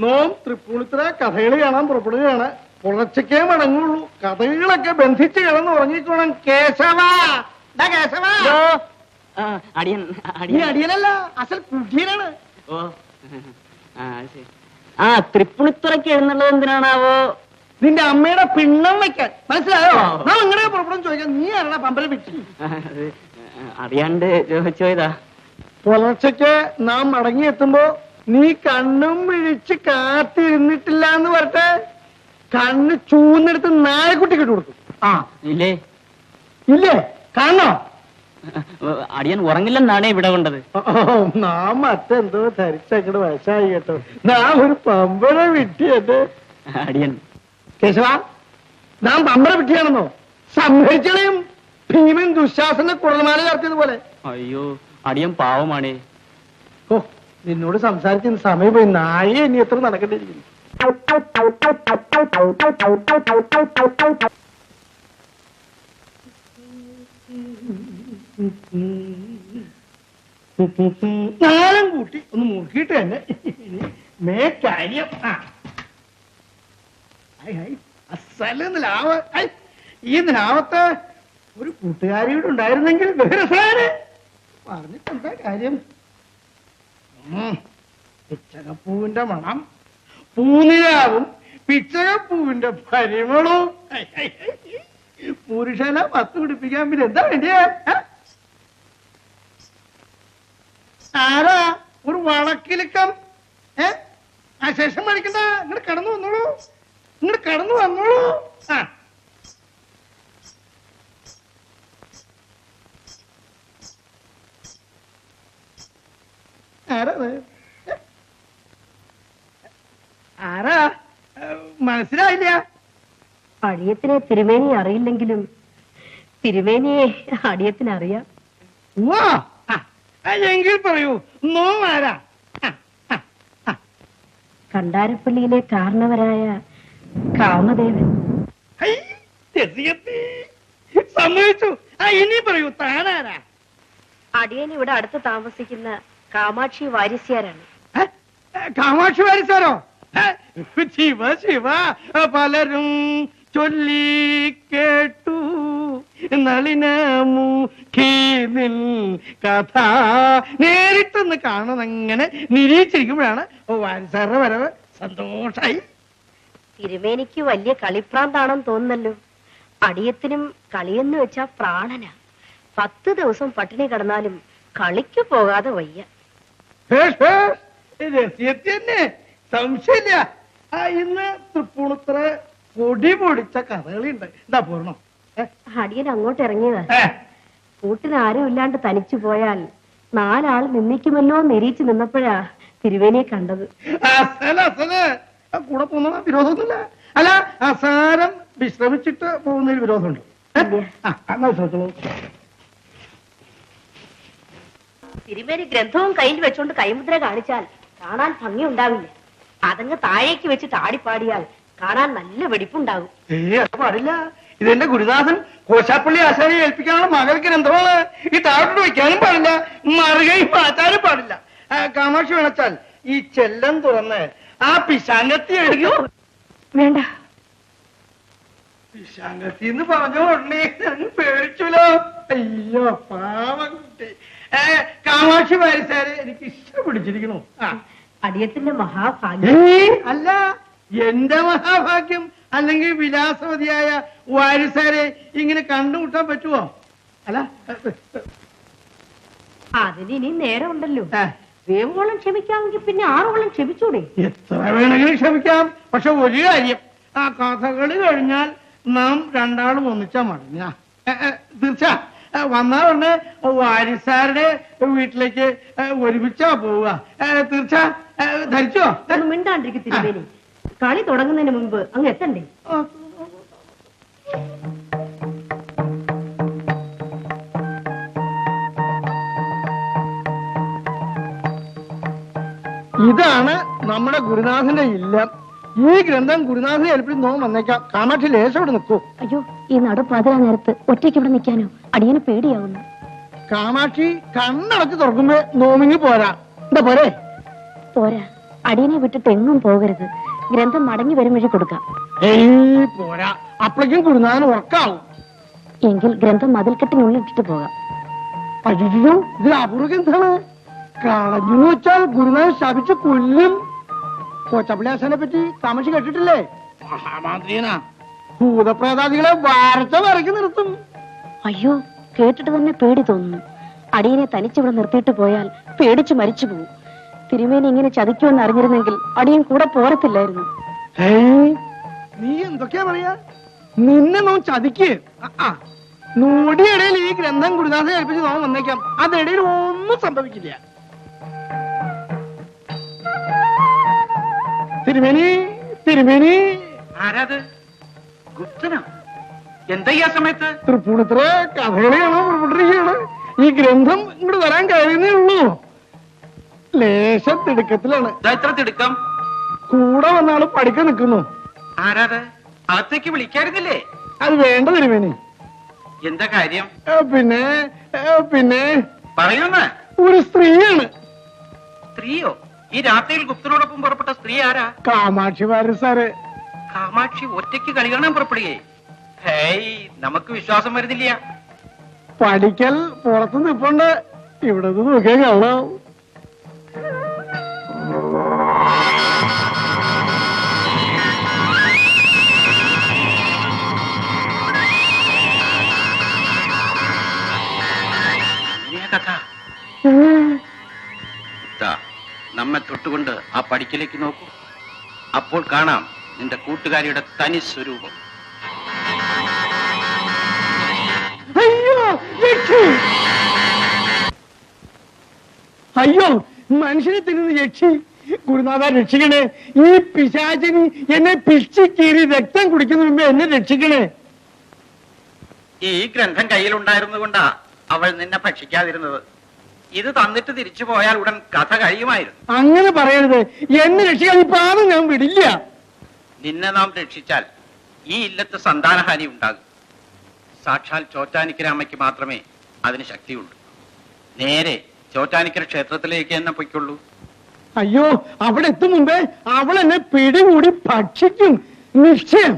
നോം തൃപ്പൂണിത്തുറ കഥകളി കാണാൻ പുറപ്പെടുകയാണ്. പുലർച്ചയ്ക്കേ മടങ്ങുള്ളൂ. കഥകളൊക്കെ ബന്ധിച്ച് കിടന്ന് ഉറങ്ങിക്കോണം. കേശവാ കേശവാ. അടിയനല്ല, അസൽ കുടിയനാണ്. ഓ ആ തൃപ്പൂണിത്തുറയ്ക്ക് എഴുന്നള്ളത് എന്തിനാണാവോ? നിന്റെ അമ്മയുടെ പിണ്ണം വെക്കാൻ. മനസ്സിലായോ? നാം അങ്ങനെ പുറപ്പെടും ചോദിക്കാം. നീ ആരാ പമ്പല വിട്ടു? അറിയാണ്ട് ചോദിച്ചോയതാ. പുലർച്ചയ്ക്ക് നാം മടങ്ങിയെത്തുമ്പോ നീ കണ്ണും വിഴിച്ച് കാത്തിരുന്നിട്ടില്ല എന്ന് പറഞ്ഞിട്ട് കണ്ണ് ചൂന്നെടുത്ത് നായക്കുട്ടി കിട്ടു കൊടുക്കും. ആ ഇല്ലേ ഇല്ലേ? കാണണോ? അടിയൻ ഉറങ്ങില്ലെന്നാണേ ഇവിടെ കൊണ്ടത്. നാം മറ്റെന്തോ ധരിച്ചങ്ങട് വശായി കേട്ടോ. നാം ഒരു പമ്പര വിട്ടിയത്. അടിയൻ കേശവ, നാം പമ്പര വിട്ടിയാണെന്നോ? സംഭരിച്ചളയും ഭീമൻ ദുശാസന കുടൽമാല ചേർത്തിയതുപോലെ. അയ്യോ അടിയൻ പാവമാണേ. ഓ, നിന്നോട് സംസാരിക്കുന്ന സമയം പോയി. നായെ ഇനി എത്ര നടക്കേണ്ടിയിരിക്കുന്നു. നാലും കൂട്ടി ഒന്ന് മുറുക്കിയിട്ട് തന്നെ മേ കാര്യം. അസലെന്ന് ലാവ. ഈ ലാവത്ത് ഒരു കൂട്ടുകാരിയോട് ഉണ്ടായിരുന്നെങ്കിൽ പറഞ്ഞിട്ടെന്താ കാര്യം? പിച്ചകപ്പൂവിന്റെ മണം, പൂനിലാവും പിച്ചകപ്പൂവിന്റെ പരിമളവും. പുരുഷനെ 10 പിടിപ്പിക്കാൻ പിന്നെ എന്താ വേണ്ടിയ? ആരാ ഒരു വളക്കിലുക്കം? ആ ശേഷം പഠിക്കണ്ട. ഇങ്ങോട്ട് കടന്നു വന്നോളൂ, ഇങ്ങോട്ട് കടന്നു വന്നോളൂ. ആരാ മനസ്സിലായില്ല? അടിയത്തിനെ തിരുമേനി അറിയില്ലെങ്കിലും തിരുമേനിയെ അടിയത്തിന് അറിയാം. എങ്കിൽ പറയൂ, നോമാരാ? കണ്ടാരപ്പള്ളിയിലെ കാരണവരായ കാമദേവൻ. സമ്മതിച്ചു. ഇനി പറയൂ, താനാരാ? അടിയൻ ഇവിടെ അടുത്ത് താമസിക്കുന്ന കാമാക്ഷി വാരിസ്യാരാണ്. കാമാക്ഷി വാരിസാരോ? ശിവ ശിവ, പലരും ചൊല്ലി കേട്ടു നളിനമുഖീനിൽ കഥ. നേരിട്ടൊന്ന് കാണുന്നങ്ങനെ നിരീക്ഷിക്കുമ്പോഴാണ് വാരിസാറിന്റെ വരവ്. സന്തോഷായി. തിരുമേനിക്ക് വലിയ കളിപ്രാന്താണെന്ന് തോന്നുന്നല്ലോ. അടിയത്തിനും കളിയെന്ന് വെച്ചാ പ്രാണനാ. 10 ദിവസം പട്ടിണി കിടന്നാലും കളിക്ക് പോകാതെ വയ്യ. രഹസ്യത്തിന് സംശയമില്ല. ഇന്ന് തൃപ്പൂണിത്തുറ പൊടി പൊടിച്ച കഥകളി ഉണ്ട്. എന്താ പൂർണ്ണം? അടിയൻ അങ്ങോട്ട് ഇറങ്ങിയതാ. കൂട്ടിന് ആരും ഇല്ലാണ്ട് തനിച്ചു പോയാൽ 4 ആൾ നിന്ദിക്കുമല്ലോ നിരീച്ചു നിന്നപ്പോഴാ തിരുവേനിയെ കണ്ടത്. കൂടെ പോകുന്ന വിരോധമൊന്നുമില്ല. അല്ല, അസാരം വിശ്രമിച്ചിട്ട് പോകുന്നതിൽ വിരോധമുണ്ട്. തിരുമേനി ഗ്രന്ഥവും കയ്യിൽ വെച്ചോണ്ട് കൈമുദ്ര കാണിച്ചാൽ കാണാൻ ഭംഗി ഉണ്ടാവില്ല. അതങ്ങ് താഴേക്ക് വെച്ചിട്ട് ആടിപ്പാടിയാൽ കാണാൻ നല്ല വെടിപ്പുണ്ടാകും. അത് പാടില്ല. ഇതെന്റെ ഗുരുദാസൻ കോശാപ്പള്ളി ആശാരിയെ ഏൽപ്പിക്കാനുള്ള മകൾക്ക് ഗ്രന്ഥമാണ്. ഈ താഴോട്ട് വയ്ക്കാനും പാടില്ല, മറുകയും മാറ്റാനും പാടില്ല. കാമാക്ഷി വേണച്ചാൽ ഈ ചെല്ലം തുറന്ന് ആ പിശാങ്കത്തി എഴുതിയോ? വേണ്ട. പിശാങ്കത്തി എന്ന് പറഞ്ഞ ഉടനെ പേടിച്ചല്ലോ. അയ്യോ പാവകുട്ടി. കാമാക്ഷി വാരിസാരെ എനിക്ക് ഇഷ്ടപ്പെടിച്ചിരിക്കണു. അടിയത്തിന്റെ മഹാഭാഗ്യം. അല്ല, എന്റെ മഹാഭാഗ്യം. അല്ലെങ്കിൽ വിലാസവതിയായ വാരിസാരെ ഇങ്ങനെ കണ്ടുമുട്ടാൻ പറ്റുമോ? അല്ല, അതിന് ഇനി നേരം ഉണ്ടല്ലോ. വേവോളം ക്ഷമിക്കാമെങ്കിൽ പിന്നെ 6 ഓളം ക്ഷമിച്ചൂടെ? എത്ര വേണമെങ്കിലും ക്ഷമിക്കാം. പക്ഷെ ഒരു കാര്യം, ആ കഥകളി കഴിഞ്ഞാൽ നാം 2 ആളും ഒന്നിച്ചാ മടങ്ങ. തീർച്ച വന്നാ ഉടനെ വാരിസാരുടെ വീട്ടിലേക്ക് ഒരുമിച്ചാ പോവുക. തീർച്ച ധരിച്ചോ? മിണ്ടാണ്ടിരിക്കും തിരുവേനി. കളി തുടങ്ങുന്നതിന് മുമ്പ് അങ്ങ് എത്തണ്ടേ? ഇതാണ് നമ്മുടെ ഗുരുനാഥന്റെ ഇല്ലം. ഈ ഗ്രന്ഥം ഗുരുനാഥനെ ഏൽപ്പിച്ച് നോം വന്നേക്കാം. കാമാക്ഷി ലേശം ഇവിടെ നിൽക്കൂ. അയ്യോ, ഈ നടുപ്പാതിരാ നേരത്ത് ഒറ്റയ്ക്ക് ഇവിടെ നിൽക്കാനോ? അടിയന് പേടിയാവുന്നു. കാമാക്ഷി കണ്ണടച്ച് തുറക്കുമ്പോ നോമിങ്ങി പോരാ. എന്താ പോരെ? പോരാ. അടിയനെ വിട്ടിട്ട് എങ്ങും പോകരുത്. ഗ്രന്ഥം മടങ്ങി വരും വഴി കൊടുക്കാം. ഏയ് പോരാ, അപ്പോഴേക്കും ഗുരുനാഥൻ ഉറക്കാവും. എങ്കിൽ ഗ്രന്ഥം മതിൽക്കെട്ടിനുള്ളിൽ ഇട്ടിട്ട് പോകാം. അയ്യോ, ഇത് അപൂർവ എന്താണ്? കളഞ്ഞു വെച്ചാൽ ഗുരുനാഥൻ ശപിച്ച് കൊല്ലും. കൊച്ചപ്പിള്ളിയാശനെ പറ്റി താമസി കേട്ടിട്ടില്ലേ? മഹാമാന്ത്രിയനാ, ഭൂതപ്രേതാദികളെ വരച്ച വരയ്ക്ക് നിർത്തും. അയ്യോ, കേട്ടിട്ട് തന്നെ പേടി തോന്നുന്നു. അടിയനെ തനിച്ചിവിടെ നിർത്തിയിട്ട് പോയാൽ പേടിച്ച് മരിച്ചു പോകും. തിരുമേനി ഇങ്ങനെ ചതിക്കുമെന്ന് അറിഞ്ഞിരുന്നെങ്കിൽ അടിയൻ കൂടെ പോരത്തില്ലായിരുന്നു. നീ എന്തൊക്കെയാ പറയാ? നിന്നെ നോൻ ചതിക്ക്. നോടിയിടയിൽ ഈ ഗ്രന്ഥം ഗുരുദാസനെ ഏൽപ്പിച്ച് നോൻ വന്നേക്കാം. അതിടയിൽ ഒന്നും സംഭവിക്കില്ല. തിരുമേനി, തിരുമേനി. ആരാത്? ഗുപ്തനോ? എന്താ ഈ ആ സമയത്ത്? തൃപ്പൂണിത്ര കഥകളിയാണോ പുറപ്പെട്ടിരിക്കുകയാണ്. ഈ ഗ്രന്ഥം ഇങ്ങോട്ട് വരാൻ കഴിയുന്നേ ഉള്ളൂ. ലേശം തിടുക്കത്തിലാണ്. എത്ര തിടുക്കം? കൂടെ വന്നാള് പഠിക്കാൻ നിൽക്കുന്നു. ആരാത്? അകത്തേക്ക് വിളിക്കായിരുന്നില്ലേ? അത് വേണ്ട തിരുമേനി. എന്താ കാര്യം? പിന്നെ പിന്നെ പറയുന്ന ഒരു സ്ത്രീയാണ്. സ്ത്രീയോ? ഈ രാത്രിയിൽ ഗുപ്തനോടൊപ്പം പുറപ്പെട്ട സ്ത്രീ ആരാ? കാമാക്ഷി വാര്യർ സാറ്. കാമാക്ഷി ഒറ്റയ്ക്ക് കളി കാണാൻ പുറപ്പെടുകയെ? ഹേയ്, നമുക്ക് വിശ്വാസം വരുന്നില്ല. പഠിക്കൽ പുറത്ത് നിപ്പുണ്ട്. ഇവിടെ നോക്കിയാൽ കാണാം. നമ്മെ തൊട്ടുകൊണ്ട് ആ പഠിക്കലേക്ക് നോക്കൂ. അപ്പോൾ കാണാം നിന്റെ കൂട്ടുകാരിയുടെ തനി സ്വരൂപം. അയ്യോ, മനുഷ്യനെ തിന്നുന്ന യക്ഷി. ഗുരുനാഥ രക്ഷിക്കണേ. ഈ പിശാചിനി എന്നെ പിച്ചി കീറി രക്തം കുടിക്കുന്ന മുമ്പ് എന്നെ രക്ഷിക്കണേ. ഈ ഗ്രന്ഥം കയ്യിലുണ്ടായിരുന്നത് കൊണ്ടാ അവൾ നിന്നെ ഭക്ഷിക്കാതിരുന്നത്. ഇത് തന്നിട്ട് തിരിച്ചു പോയാൽ ഉടൻ കഥ കഴിയുമായിരുന്നു. അങ്ങനെ പറയരുത്. എന്നെ രക്ഷിക്കാൻ ഇപ്പൊ ആരും ഞാൻ വിടില്ല. നിന്നെ നാം രക്ഷിച്ചാൽ ഈ ഇല്ലത്ത് സന്താനഹാനി ഉണ്ടാകും. സാക്ഷാൽ ചോറ്റാനിക്കരാമയ്ക്ക് മാത്രമേ അതിന് ശക്തിയുള്ളൂ. നേരെ ചോറ്റാനിക്കര ക്ഷേത്രത്തിലേക്ക് തന്നെ പൊയ്ക്കൊള്ളൂ. അയ്യോ, അവിടെ എത്തും മുമ്പേ അവൾ എന്നെ പിടികൂടി ഭക്ഷിക്കും, നിശ്ചയം.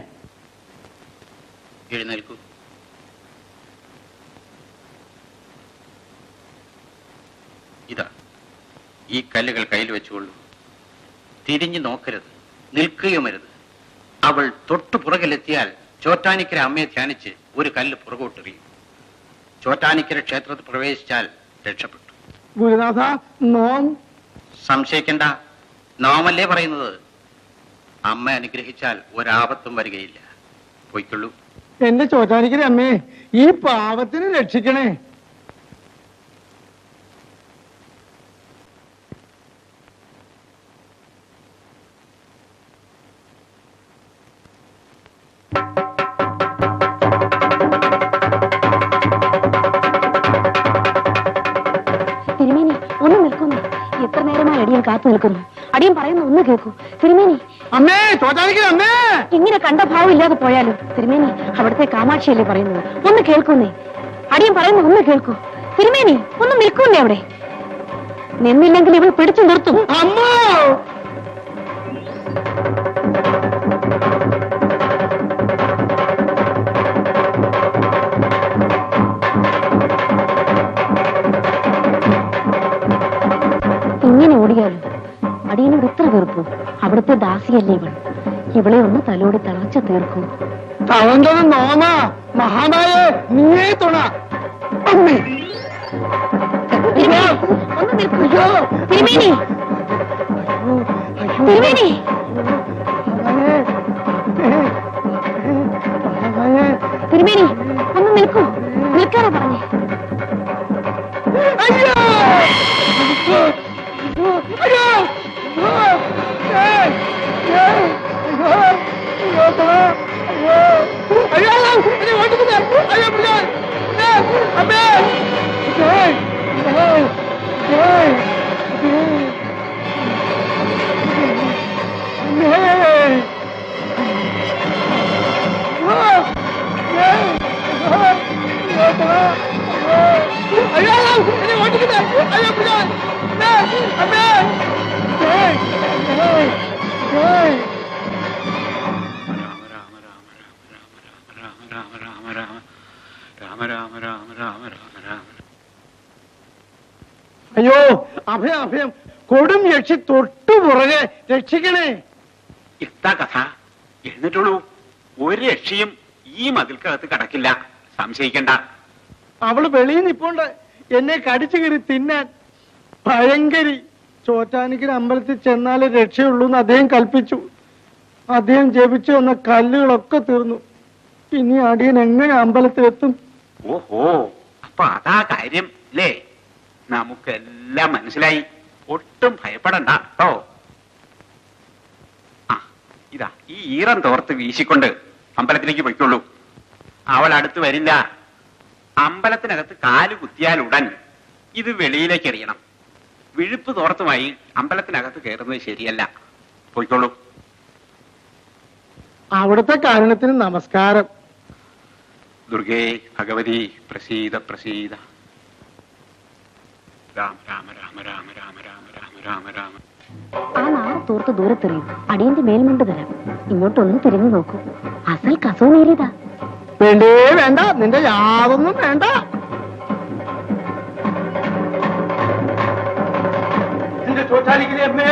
എഴുന്നേൽക്കൂ. ഇതാ ഈ കല്ലുകൾ കയ്യിൽ വെച്ചുകൊള്ളൂ. തിരിഞ്ഞു നോക്കരുത്, നിൽക്കുകയുമരുത്. അവൾ തൊട്ടു പുറകിലെത്തിയാൽ ചോറ്റാനിക്കര അമ്മയെ ധ്യാനിച്ച് ഒരു കല്ല് പുറകോട്ടെറിയും. ചോറ്റാനിക്കര ക്ഷേത്രത്തിൽ പ്രവേശിച്ചാൽ രക്ഷപ്പെട്ടു. ഗുരുനാഥ, നോം. സംശയിക്കണ്ട, നോമല്ലേ പറയുന്നത്. അമ്മ അനുഗ്രഹിച്ചാൽ ഒരാപത്തും വരികയില്ല. പോയിക്കൊള്ളൂ. എന്റെ ചോറ്റാനിക്കര അമ്മേ, ഈ പാവത്തിന് രക്ഷിക്കണേ. തിരുമേനി, ഒന്ന് നിൽക്കുന്നു. എത്ര നേരമായി അടിയൻ കാത്തു നിൽക്കുന്നു. അടിയൻ പറയുന്ന ഒന്ന് കേൾക്കൂ തിരുമേനി. അമ്മേ, ചോറ്റാനിക്കര അമ്മേ. ഇങ്ങനെ കണ്ട ഭാവം ഇല്ലാതെ പോയാലും തിരുമേനി, അവിടുത്തെ കാമാക്ഷിയല്ലേ പറയുന്നത്. ഒന്ന് കേൾക്കുന്നേ. അടിയൻ പറയുന്ന ഒന്ന് കേൾക്കൂ തിരുമേനി. ഒന്ന് നിൽക്കുന്നേ അവിടെ. നിന്നില്ലെങ്കിൽ ഇവൾ പിടിച്ചു നിർത്തും. അമ്മ, ഇങ്ങനെ ഓടിയാലും അടിയനോട് ഇത്ര വെറുപ്പു. അവിടുത്തെ ദാസിയല്ലേ ഇവൾ. ഇവളെ ഒന്ന് തലോടി തളർച്ച തീർക്കൂ. തളന്തത് നോമ. മഹാനായ നീയേ തുണ. അമ്മേ, ഒന്ന് നിൽക്കൂ തിരുമേനി. തിരുമേനി, തിരുമേനി ഒന്ന് നിൽക്കൂ. നിൽക്കാനാ പറഞ്ഞേ. അയ്യോ, അയ്യോ, അയ്യോ, അയ്യോ, അഭയം അഭയം, കൊടും യക്ഷി തൊട്ടു പുറകെ, രക്ഷിക്കണേ. എന്താ കഥ? എഴുന്നിട്ടുള്ളൂ. ഒരു രക്ഷയും ഈ മതിൽക്കകത്ത് കടക്കില്ല, സംശയിക്കണ്ട. അവള് വെളിയിൽ നിപ്പോണ്ട് എന്നെ കടിച്ചു കയറി തിന്നാൻ. ഭയങ്കരി. ചോറ്റാനിക്കര അമ്പലത്തിൽ ചെന്നാലേ രക്ഷയുള്ളൂ എന്ന് അദ്ദേഹം കൽപ്പിച്ചു. അദ്ദേഹം ജപിച്ചു വന്ന കല്ലുകളൊക്കെ തീർന്നു. ഇനി അടിയൻ എങ്ങനെ അമ്പലത്തിലെത്തും? ഓഹോ, അപ്പൊ അതാ കാര്യം അല്ലേ? നമുക്കെല്ലാം മനസ്സിലായി. ഒട്ടും ഭയപ്പെടണ്ട കേട്ടോ. ആ, ഇതാ ഈ ഈറൻ തോർത്ത് വീശിക്കൊണ്ട് അമ്പലത്തിലേക്ക് പോയിക്കൊള്ളൂ. അവൾ അടുത്ത് വരില്ല. അമ്പലത്തിനകത്ത് കാല് കുത്തിയാലുടൻ ഇത് വെളിയിലേക്ക് എറിയണം. വിഴുപ്പ് തോർത്തുമായി അമ്പലത്തിനകത്ത് കയറുന്നത് ശരിയല്ല. പോയിക്കൊള്ളൂ. അവിടുത്തെ കാരണത്തിന് നമസ്കാരം. ദുർഗേ ഭഗവതി പ്രസീദ പ്രസീദ. രാമ രാമ രാമ രാമ രാമ രാമ രാമ രാമ രാമ. ആ നാറ് തോർത്ത് ദൂരത്തെറിയും. അടിയന്റെ മേൽമുണ്ട് തരാം. ഇങ്ങോട്ടൊന്ന് തിരിഞ്ഞു നോക്കൂ. അസൽ കസവുമേറിയതാ. വേണ്ടേ വേണ്ട, നിന്റെ യാതൊന്നും വേണ്ട. എന്റെ ചോറ്റാനിക്കരെ അമ്മേ,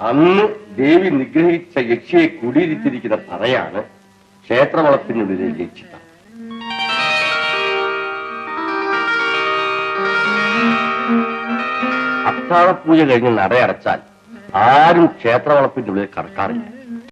അന്ന് ദേവി നിഗ്രഹിച്ച യക്ഷിയെ കുടിയിരുത്തിയിരിക്കുന്ന തറയാണ് ക്ഷേത്രവളത്തിനുള്ളിലെ യക്ഷിത്തറ. അത്താഴപ്പൂജ കഴിഞ്ഞ് നടയടച്ചാൽ ആരും ക്ഷേത്രവളപ്പിന്റെ ഉള്ളിൽ കടക്കാറില്ല.